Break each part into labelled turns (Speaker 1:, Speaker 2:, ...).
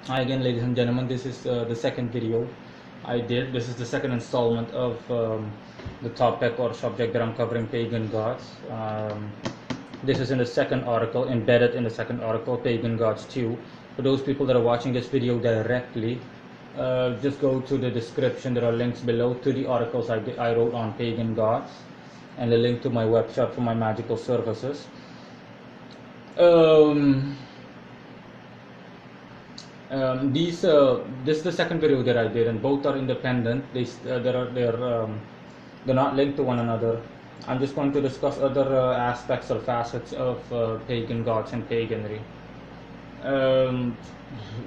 Speaker 1: Hi again, ladies and gentlemen. This is the second video I did. This is the second installment of the topic or subject that I'm covering, pagan gods. This is in the second article, embedded in the second article, Pagan Gods II. For those people that are watching this video directly, just go to the description. There are links below to the articles I wrote on pagan gods and the link to my website for my magical services. This is the second video that I did, and both are independent. They're not linked to one another. I'm just going to discuss other aspects or facets of pagan gods and paganry.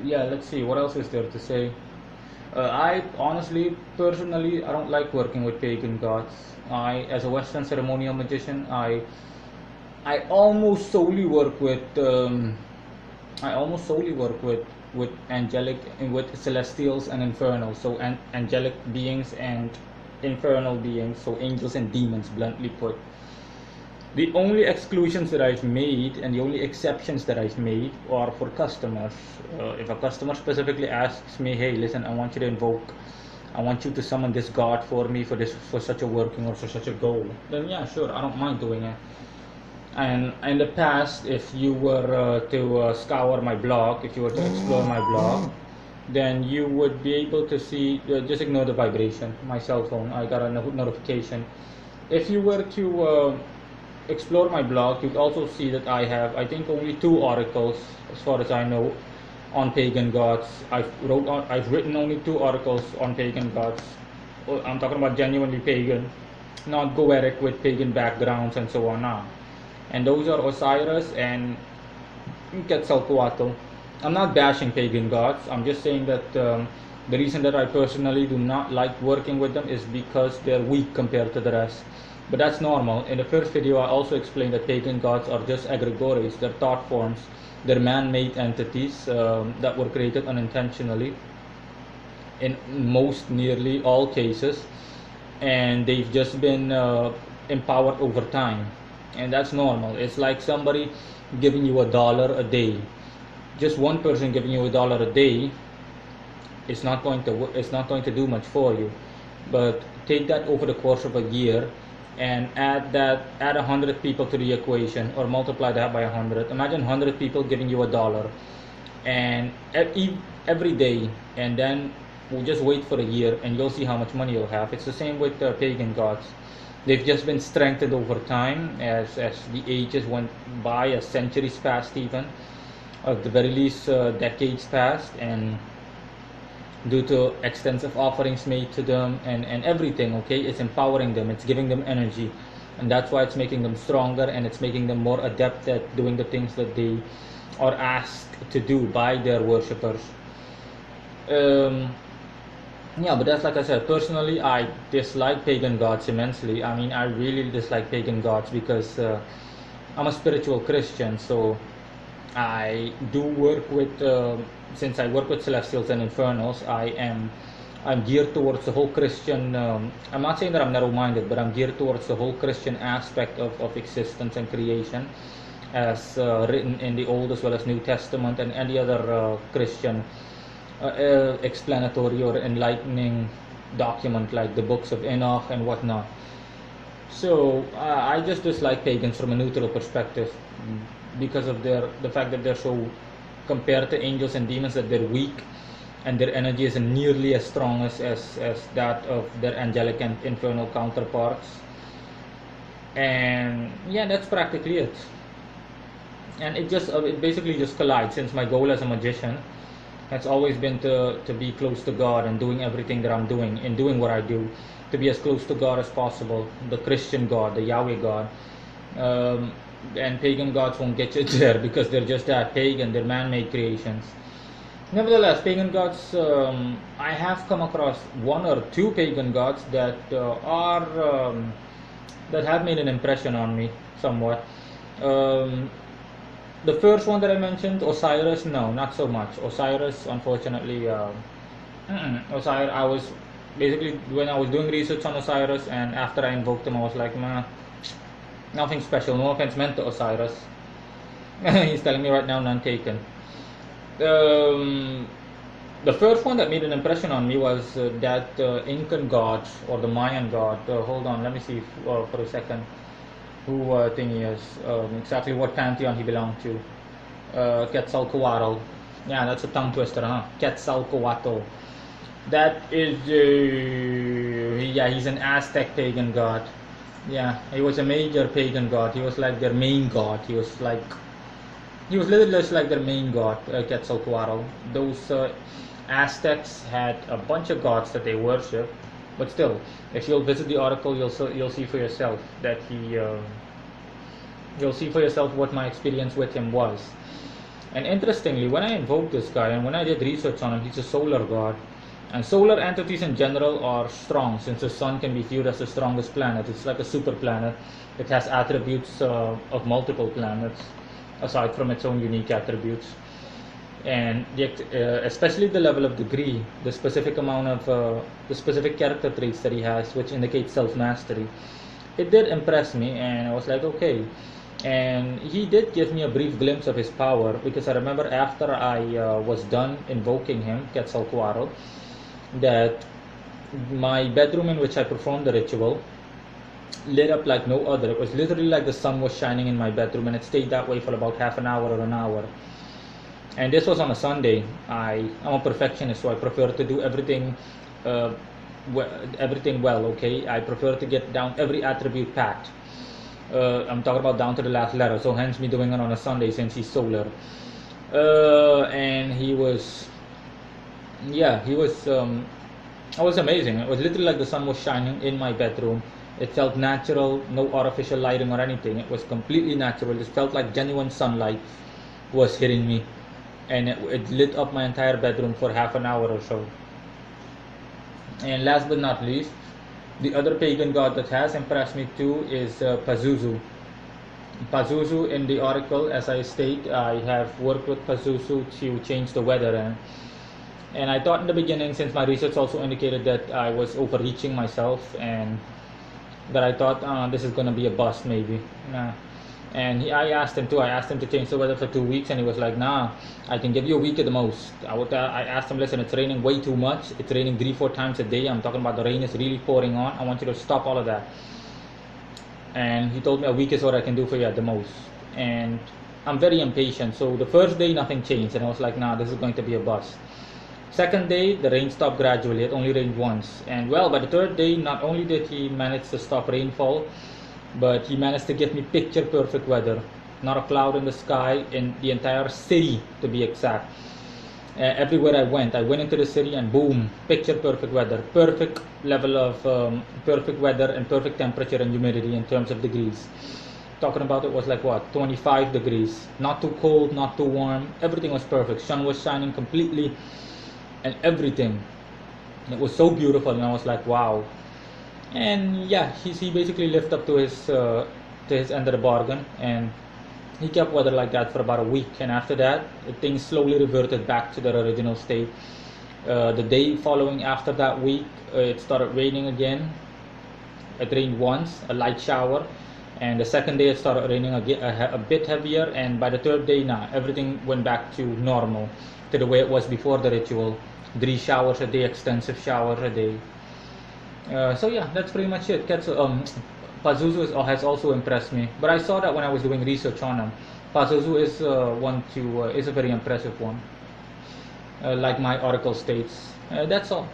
Speaker 1: Yeah, let's see what else is there to say. I honestly, personally, I don't like working with pagan gods. As a Western ceremonial magician, I almost solely work with with angelic with celestials and infernals, so angelic beings and infernal beings, so angels and demons, bluntly put. The only exclusions that I've made and the only exceptions that I've made are for customers. If a customer specifically asks me, hey, listen, I want you to summon this god for me for such a working or for such a goal, then yeah, sure, I don't mind doing it. And in the past, if you were to scour my blog, if you were to explore my blog, then you would be able to see, just ignore the vibration, my cell phone, I got a notification. If you were to explore my blog, you'd also see that I have, I think, only 2 articles, as far as I know, on pagan gods. I've written only 2 articles on pagan gods. I'm talking about genuinely pagan, not goetic with pagan backgrounds and so on. Nah. And those are Osiris and Quetzalcoatl. I'm not bashing pagan gods. I'm just saying that the reason that I personally do not like working with them is because they're weak compared to the rest. But that's normal. In the first video, I also explained that pagan gods are just egregores. They're thought forms. They're man-made entities that were created unintentionally in most, nearly all cases. And they've just been empowered over time. And that's normal. It's like somebody giving you $1 a day. Just one person giving you $1 a day, it's not going to do much for you. But take that over the course of a year and add 100 people to the equation, or multiply that by 100. Imagine 100 people giving you $1 and every day, and then we'll just wait for a year and you'll see how much money you'll have. It's the same with pagan gods. They've just been strengthened over time as the ages went by, as centuries passed, even at the very least decades passed, and due to extensive offerings made to them and everything, okay, it's empowering them, it's giving them energy, and that's why it's making them stronger, and it's making them more adept at doing the things that they are asked to do by their worshippers. Yeah, but that's, like I said, personally, I dislike pagan gods immensely. I mean, I really dislike pagan gods because I'm a spiritual Christian, so I do work with, since I work with celestials and infernals, I'm geared towards the whole Christian, I'm not saying that I'm narrow-minded, but I'm geared towards the whole Christian aspect of existence and creation, as written in the Old as well as New Testament and any other Christian explanatory or enlightening document like the books of Enoch and whatnot. So I just dislike pagans from a neutral perspective because of the fact that they're so, compared to angels and demons, that they're weak and their energy isn't nearly as strong as that of their angelic and infernal counterparts. And yeah, that's practically it. And it basically just collides, since my goal as a magician has always been to be close to God and doing everything that I'm doing, in doing what I do, to be as close to God as possible, the Christian God, the Yahweh God. And pagan gods won't get you there because they're just that pagan, they're man-made creations. Nevertheless, pagan gods, I have come across 1 or 2 pagan gods that that have made an impression on me somewhat. The first one that I mentioned, Osiris, no, not so much. Osiris, unfortunately, Osiris, I was basically, when I was doing research on Osiris, and after I invoked him, I was like, nah, nothing special. No offense meant to Osiris. He's telling me right now, none taken. The first one that made an impression on me was that Incan god or the Mayan god. Hold on, let me see for a second who thing he is, exactly what pantheon he belonged to. Quetzalcoatl. Yeah, that's a tongue twister, huh? Quetzalcoatl. That is, yeah, he's an Aztec pagan god. Yeah, he was a major pagan god. He was like their main god. He was literally just like their main god, Quetzalcoatl. Those Aztecs had a bunch of gods that they worship, but still, if you'll visit the article, you'll see for yourself that you'll see for yourself what my experience with him was. And interestingly, when I invoked this guy and when I did research on him, he's a solar god. And solar entities in general are strong, since the sun can be viewed as the strongest planet. It's like a super planet. It has attributes of multiple planets, aside from its own unique attributes. And especially the level of degree, the specific amount of the specific character traits that he has, which indicates self-mastery. It did impress me, and I was like, okay. And he did give me a brief glimpse of his power, because I remember after I was done invoking him, Quetzalcoatl, that my bedroom in which I performed the ritual lit up like no other. It was literally like the sun was shining in my bedroom, and it stayed that way for about half an hour or an hour. And this was on a Sunday. I'm a perfectionist, so I prefer to do everything everything well, okay? I prefer to get down every attribute packed. I'm talking about down to the last letter, so hence me doing it on a Sunday since he's solar. And he was, yeah, he was, it was amazing. It was literally like the sun was shining in my bedroom. It felt natural, no artificial lighting or anything. It was completely natural. It felt like genuine sunlight was hitting me. And it lit up my entire bedroom for half an hour or so. And last but not least, the other pagan god that has impressed me too is Pazuzu. Pazuzu, in the article, as I state, I have worked with Pazuzu to change the weather. And I thought in the beginning, since my research also indicated that I was overreaching myself and that I thought this is going to be a bust maybe. Nah. And I asked him to change the weather for 2 weeks, and he was like, nah, I can give you a week at the most. I asked him, listen, it's raining way too much. It's raining 3-4 times a day. I'm talking about the rain is really pouring on. I want you to stop all of that. And he told me a week is what I can do for you at the most. And I'm very impatient. So the first day, nothing changed. And I was like, nah, this is going to be a bust. Second day, the rain stopped gradually. It only rained once. And well, by the third day, not only did he manage to stop rainfall, but he managed to give me picture perfect weather. Not a cloud in the sky, in the entire city to be exact. Everywhere I went into the city and boom, picture perfect weather. Perfect level of perfect weather and perfect temperature and humidity in terms of degrees. Talking about it was like what, 25 degrees. Not too cold, not too warm. Everything was perfect. Sun was shining completely and everything. It was so beautiful, and I was like, wow. And yeah, he basically lived up to his end of the bargain, and he kept weather like that for about a week. And after that, things slowly reverted back to their original state. The day following after that week, it started raining again. It rained once, a light shower, and the second day it started raining again, a bit heavier. And by the third day, everything went back to normal, to the way it was before the ritual. 3 showers a day, extensive showers a day. So yeah, that's pretty much it. Pazuzu has also impressed me, but I saw that when I was doing research on him. Pazuzu is is a very impressive one, like my article states. That's all.